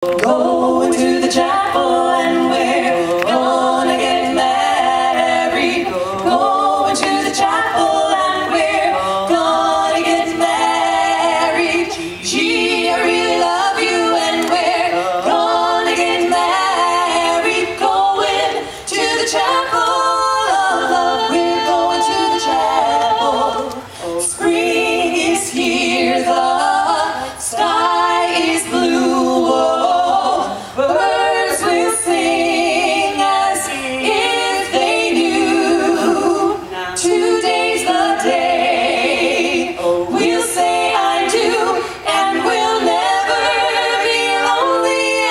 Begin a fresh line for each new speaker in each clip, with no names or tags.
Going to the chapel and we're gonna get married. Going to the chapel and we're gonna get married. Gee, I really love you and we're gonna get married. Going to the chapel of love, we're going to the chapel. Spring is here, the sky is blue. Birds will sing as if they knew. Today's the day. We'll say I do, and we'll never be lonely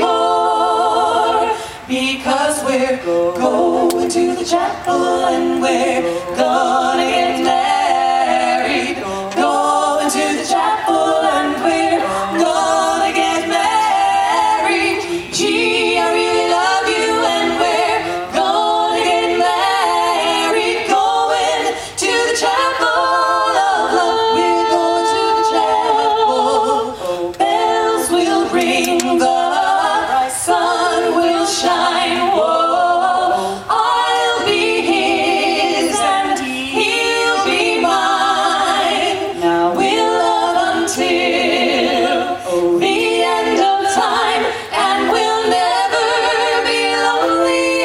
anymore. Because we're going to the chapel and we're gonna get married. Going to the chapel and we're gonna get married. Gee, I really love you and we're gonna get married. Going to the chapel of love, we're going to the chapel. Bells will ring, the sun will shine. Whoa, I'll be his and he'll be mine. Now we'll love until the end of time, and we'll never be lonely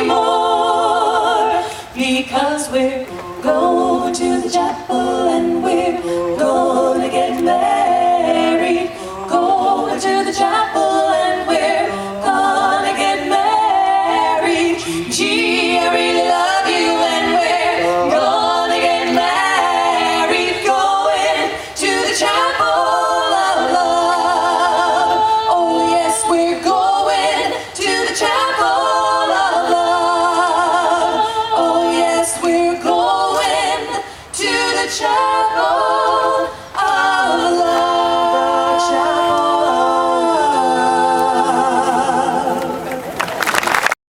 anymore. Because we're going to the chapel and we're gonna get married. Going to the chapel and we're gonna get married. Gee, I really love you and we're gonna get married. Going to the chapel of love. Oh yes, we're going to the chapel of love. Oh yes, we're going to the chapel.